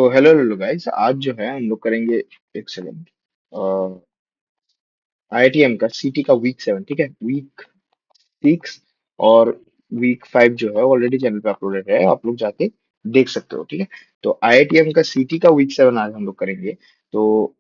तो hello hello guys, आज जो है हम लोग करेंगे। एक सेकेंड। आईआईटीएम का सीटी का वीक 7, ठीक है। वीक 6 और वीक 5 जो है ऑलरेडी चैनल पे अपलोडेड है, आप लोग जाके देख सकते हो, ठीक है। तो आईआईटीएम का सीटी का वीक 7 आज हम लोग करेंगे। तो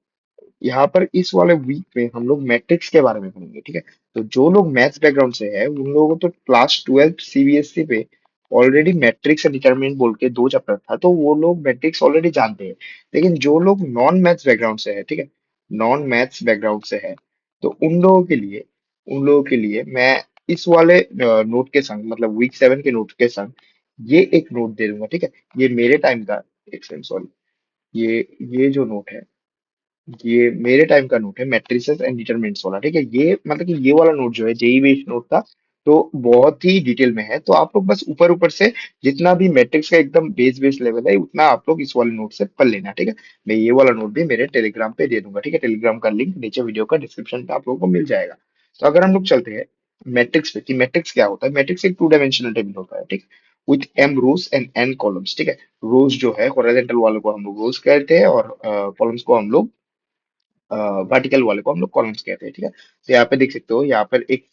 यहाँ पर इस वाले वीक में हम लोग मैट्रिक्स के बारे में पढ़ेंगे, ठीक है। तो जो लोग मैथ्स बैकग्राउंड से है उन लोगों को तो क्लास 12 सीबीएसई पे ऑलरेडी मैट्रिक्स एंड डिटरमिनेंट बोल के 2 चैप्टर था, तो वो लोग मैट्रिक्स ऑलरेडी जानते हैं। लेकिन जो लोग नॉन मैथ्स बैकग्राउंड से है, ठीक है, नॉन मैथ्स बैकग्राउंड से है, तो उन लोगों के लिए मैं इस वाले नोट के संग, मतलब वीक 7 के नोट के संग ये एक नोट दे दूंगा, ठीक है। ये मेरे टाइम का, एक सेकंड सॉरी, ये जो नोट है, ये मेरे टाइम का नोट है, मैट्रिसेस एंड डिटरमिनेंट्स वाला, ठीक है। ये मतलब कि ये वाला नोट जो है जेई बेस्ड नोट था, तो बहुत ही डिटेल में है। तो आप लोग बस ऊपर ऊपर से जितना भी मैट्रिक्स का एकदम बेस लेवल है उतना आप लोग इस वाले नोट से पढ़ लेना, ठीक है। मैं ये वाला नोट भी मेरे टेलीग्राम पे दे दूंगा, ठीक है। टेलीग्राम का लिंक नीचे वीडियो का डिस्क्रिप्शन पे आप लोगों को मिल जाएगा। तो अगर हम लोग चलते हैं मैट्रिक्स पे कि मैट्रिक्स क्या होता है। मैट्रिक्स एक 2 डायमेंशनल टेबल होता है, ठीक है, with M rows and N columns, ठीक है। रोज जो है हॉरिजॉन्टल वालों को हम लोग रोज कहते हैं, और कॉलम्स को हम लोग वर्टिकल वाले को हम लोग कॉलम्स कहते हैं, ठीक है। तो यहाँ पे देख सकते हो, यहाँ पर एक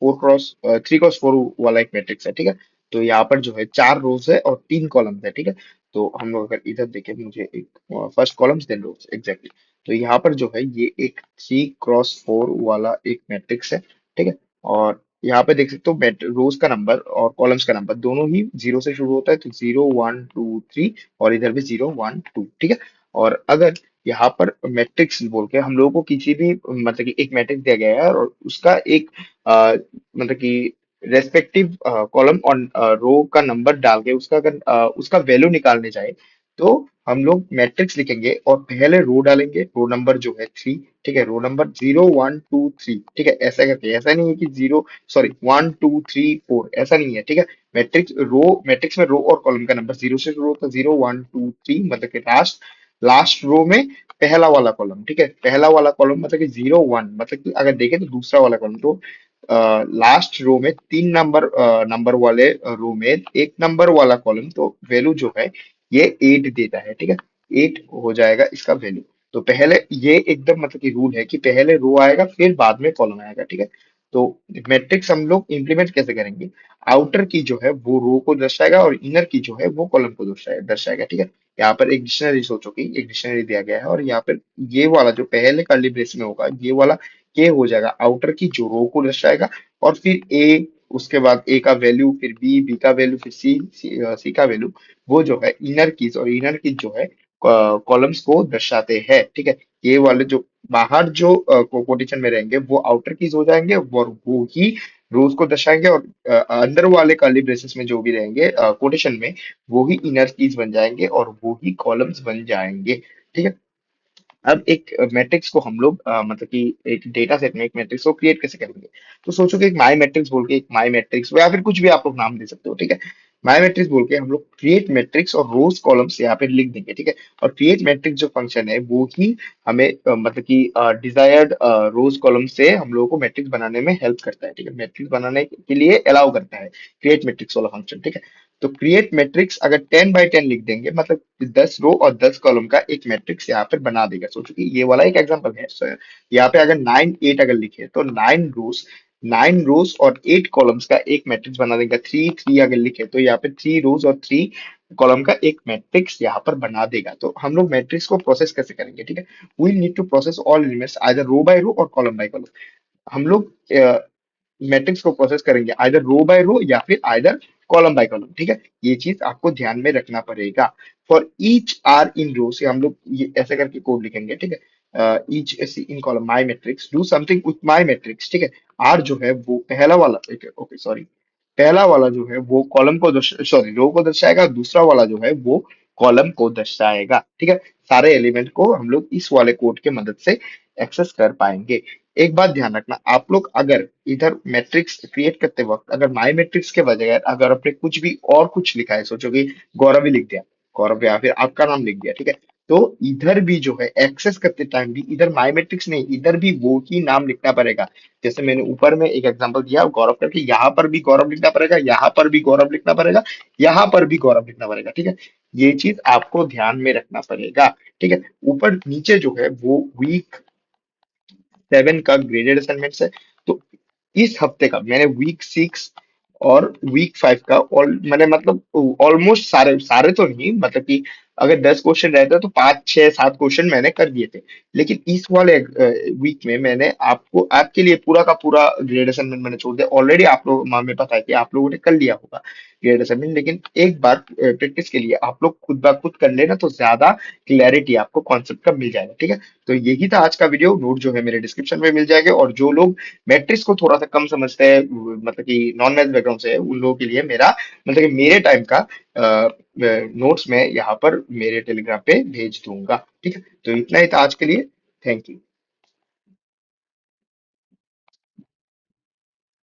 3x4 वाला एक मैट्रिक्स है, ठीक है। तो यहाँ पर जो है 4 रोज है और 3 कॉलम्स है, ठीक है। तो हम लोग अगर इधर देखें, मुझे एक first columns then rows exactly. तो यहाँ पर जो है ये एक 3x4 वाला एक मैट्रिक्स है, ठीक है। और यहाँ पे देख सकते हो रोज का नंबर और कॉलम्स का नंबर दोनों ही 0 से शुरू होता है, तो 0 1 2 3, और इधर भी 0 1 2, ठीक है। और अगर यहाँ पर मैट्रिक्स बोल के हम लोगों को किसी भी, मतलब कि एक मैट्रिक्स दिया गया है और उसका एक मतलब कि रेस्पेक्टिव कॉलम और रो का नंबर डाल के उसका अगर उसका वैल्यू निकालने जाए, तो हम लोग मैट्रिक्स लिखेंगे और पहले रो डालेंगे, रो नंबर जो है 3, ठीक है। रो नंबर 0 1 2 3, ठीक है, ऐसा करके। ऐसा नहीं है कि 1 2 3 4, ऐसा नहीं है, ठीक है। मैट्रिक्स में रो और कॉलम का नंबर 0 से शुरू होता है, 0 1 2 3, मतलब कि लास्ट लास्ट रो में पहला वाला कॉलम, ठीक है। पहला वाला कॉलम मतलब कि 0 1, मतलब कि अगर देखें तो दूसरा वाला कॉलम। तो लास्ट रो में 3 नंबर वाले रो में 1 नंबर वाला कॉलम, तो वैल्यू जो है ये 8 देता है, ठीक है। 8 हो जाएगा इसका वैल्यू। तो पहले ये एकदम मतलब कि रूल है कि पहले रो आएगा फिर बाद में कॉलम आएगा, ठीक है। तो मैट्रिक्स हम लोग इंप्लीमेंट कैसे करेंगे। आउटर की जो है वो रो को दर्शाएगा और इनर की जो है वो कॉलम को दर्शाएगा दर्शाएगा, ठीक है। यहाँ पर एक डिक्शनरी, सोचो कि एक डिक्शनरी दिया गया है, और यहाँ पर ये वाला जो पहले कर्ली ब्रेस में होगा, ये वाला के हो जाएगा आउटर की जो रो को दर्शाएगा। और फिर ए, उसके बाद ए का वैल्यू, फिर बी का वैल्यू, फिर सी का वैल्यू, वो जो है इनर कीज, और इनर कीज जो है कॉलम्स को दर्शाते हैं, ठीक है। ये वाले जो बाहर जो कोटेशन में रहेंगे वो आउटर कीज हो जाएंगे, और वो ही रोज को दर्शाएंगे। और अंदर वाले कर्ली ब्रेसेस में जो भी रहेंगे कोटेशन में, वो ही इनर कीज बन जाएंगे और वो ही कॉलम्स बन जाएंगे, ठीक है। अब एक मैट्रिक्स को हम लोग मतलब कि एक डेटा सेट में एक मैट्रिक्स को क्रिएट कैसे करेंगे। तो सोचो कि एक माई मैट्रिक्स बोल के, एक माई मैट्रिक्स या फिर कुछ भी आप लोग नाम दे सकते हो, ठीक है। माई मैट्रिक्स बोल के हम लोग क्रिएट मैट्रिक्स और रोज कॉलम्स यहाँ पे लिख देंगे, ठीक है। और क्रिएट मैट्रिक्स जो फंक्शन है वो ही हमें मतलब कि डिजायर्ड रोज कॉलम से हम लोगों को मैट्रिक्स बनाने में हेल्प करता है, ठीक है। मैट्रिक्स बनाने के लिए अलाउ करता है क्रिएट मैट्रिक्स वाला फंक्शन, ठीक है। तो क्रिएट मैट्रिक्स अगर 10 बाई 10 लिख देंगे, मतलब 10 रो और 10 कॉलम का एक मैट्रिक्स यहाँ पर बना देगा। सोचो कि ये वाला एक एग्जांपल है। यहाँ पे अगर 9 8 अगर लिखे तो 9 रोज और 8 कॉलम्स का एक मैट्रिक्स बना देगा। 3 3 अगर लिखे तो यहाँ पे 3 रोज और 3 कॉलम का एक मैट्रिक्स यहाँ पर बना देगा। तो हम लोग मैट्रिक्स को प्रोसेस कैसे करेंगे, ठीक है। We need to process all elements either row by row और कॉलम बाय कॉलम। हम लोग मैट्रिक्स को प्रोसेस करेंगे आइदर रो बाय रो या फिर आइदर कॉलम बाय कॉलम, ठीक है। ये चीज आपको ध्यान में रखना पड़ेगा। फॉर ईच आर इन रो से हम लोग ये ऐसे करके कोड लिखेंगे, ठीक है। Each in column my matrix do something with my matrix, ठीक है। आर जो है वो पहला वाला, ओके सॉरी, पहला वाला जो है वो कॉलम को सॉरी रो को दर्शाएगा, दूसरा वाला जो है वो कॉलम को दर्शाएगा, ठीक है। सारे एलिमेंट को हम लोग इस वाले कोड के मदद से एक्सेस कर पाएंगे। एक बात ध्यान रखना, आप लोग अगर इधर मैट्रिक्स क्रिएट करते वक्त अगर माई मैट्रिक्स के बजाय अगर आपने कुछ भी और कुछ लिखा है, सोचो कि गौरव ही लिख दिया, गौरव या फिर आपका नाम लिख दिया, ठीक है। तो इधर भी जो है एक्सेस करते टाइम भी इधर माई मैट्रिक्स नहीं, इधर भी वो ही नाम लिखना पड़ेगा। जैसे मैंने ऊपर में एक एग्जांपल दिया गौरव करके, यहाँ पर भी गौरव लिखना पड़ेगा, यहाँ पर भी गौरव लिखना पड़ेगा, यहाँ पर भी गौरव लिखना पड़ेगा, ठीक है। ये चीज आपको ध्यान में रखना पड़ेगा। ठीक है, ऊपर नीचे जो है वो वीक 7 का ग्रेडेड असाइनमेंट्स है। तो इस हफ्ते का मैंने वीक 6 और वीक 5 का ऑल मैंने मतलब ऑलमोस्ट सारे सारे तो नहीं, मतलब कि अगर 10 क्वेश्चन रहते तो 5 6 7 क्वेश्चन मैंने कर दिए थे। लेकिन इस वाले वीक में मैंने आपको आपके लिए पूरा का पूरा ग्रेड असाइनमेंट मैंने छोड़ दिया। ऑलरेडी आप लोग हमें पता है कि आप लोगों ने कर लिया होगा ग्रेड असाइनमेंट, लेकिन एक बार प्रैक्टिस के लिए आप लोग खुद ब खुद कर लेना तो ज्यादा क्लैरिटी आपको कॉन्सेप्ट का मिल जाएगा। ठीक है, तो यही था आज का वीडियो। नोट जो है मेरे डिस्क्रिप्शन में मिल जाएगा, और जो लोग मैट्रिक्स को थोड़ा सा कम समझते हैं, मतलब कि नॉन मैथ बैकग्राउंड से है, उन लोगों के लिए मेरा मतलब कि मेरे टाइम का नोट्स मैं यहाँ पर मेरे टेलीग्राम पे भेज दूंगा। ठीक है, तो इतना ही था आज के लिए। Thank you.